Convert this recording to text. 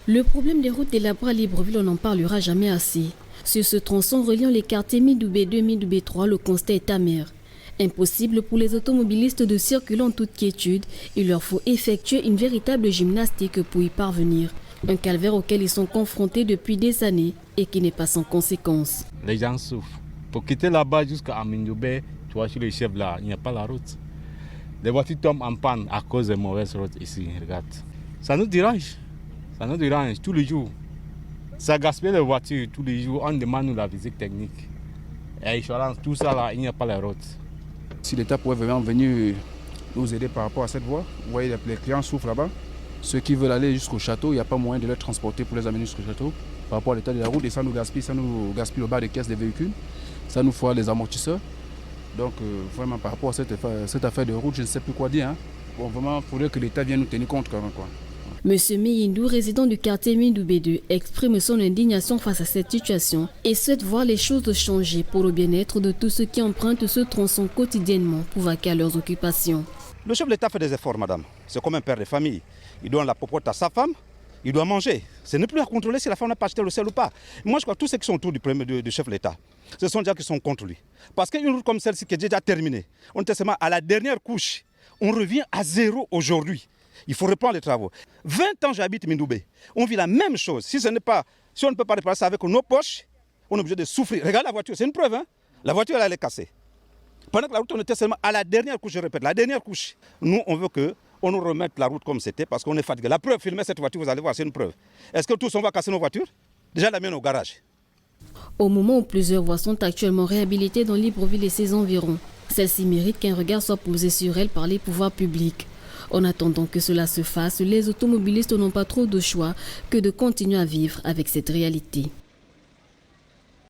Le problème des routes délabrées à Libreville, on n'en parlera jamais assez. Sur ce tronçon reliant les quartiers Midoubé 2 et Midoubé 3, le constat est amer. Impossible pour les automobilistes de circuler en toute quiétude. Il leur faut effectuer une véritable gymnastique pour y parvenir. Un calvaire auquel ils sont confrontés depuis des années et qui n'est pas sans conséquences. Les gens souffrent. Pour quitter là-bas jusqu'à Midoubé, tu vois, sur les chefs là, il n'y a pas la route. Les voitures tombent en panne à cause des mauvaises routes ici. Regarde. Ça nous dérange. Ça nous dérange tous les jours. Ça gaspille les voitures tous les jours. On demande nous la visite technique. Et tout ça là, il n'y a pas la route. Si l'État pouvait vraiment venir nous aider par rapport à cette voie, vous voyez, les clients souffrent là-bas. Ceux qui veulent aller jusqu'au château, il n'y a pas moyen de les transporter pour les amener jusqu'au château par rapport à l'état de la route. Et ça nous gaspille le bas des caisses des véhicules, ça nous foire les amortisseurs. Donc vraiment par rapport à cette affaire de route, je ne sais plus quoi dire. Hein. Bon, vraiment, il faudrait que l'État vienne nous tenir compte quand même, quoi. Monsieur Miyindou, résident du quartier Midoubé 2, exprime son indignation face à cette situation et souhaite voir les choses changer pour le bien-être de tous ceux qui empruntent ce tronçon quotidiennement pour vaquer à leurs occupations. Le chef de l'État fait des efforts, madame. C'est comme un père de famille. Il donne la popote à sa femme, il doit manger. Ce n'est plus à contrôler si la femme n'a pas acheté le sel ou pas. Moi, je crois que tous ceux qui sont autour du chef de l'État, ce sont des gens qui sont contre lui. Parce qu'une route comme celle-ci qui est déjà terminée, on était seulement à la dernière couche. On revient à zéro aujourd'hui. Il faut reprendre les travaux. 20 ans j'habite Midoubé. On vit la même chose. Si on ne peut pas réparer ça avec nos poches, on est obligé de souffrir. Regarde la voiture, c'est une preuve. Hein? La voiture, elle est cassée. Pendant que la route, on était seulement à la dernière couche, je répète, la dernière couche. Nous, on veut qu'on nous remette la route comme c'était parce qu'on est fatigué. La preuve, filmez cette voiture, vous allez voir, c'est une preuve. Est-ce que tous on va casser nos voitures? Déjà la mienne au garage. Au moment où plusieurs voies sont actuellement réhabilitées dans Libreville et ses environs, celle-ci mérite qu'un regard soit posé sur elle par les pouvoirs publics. En attendant que cela se fasse, les automobilistes n'ont pas trop de choix que de continuer à vivre avec cette réalité.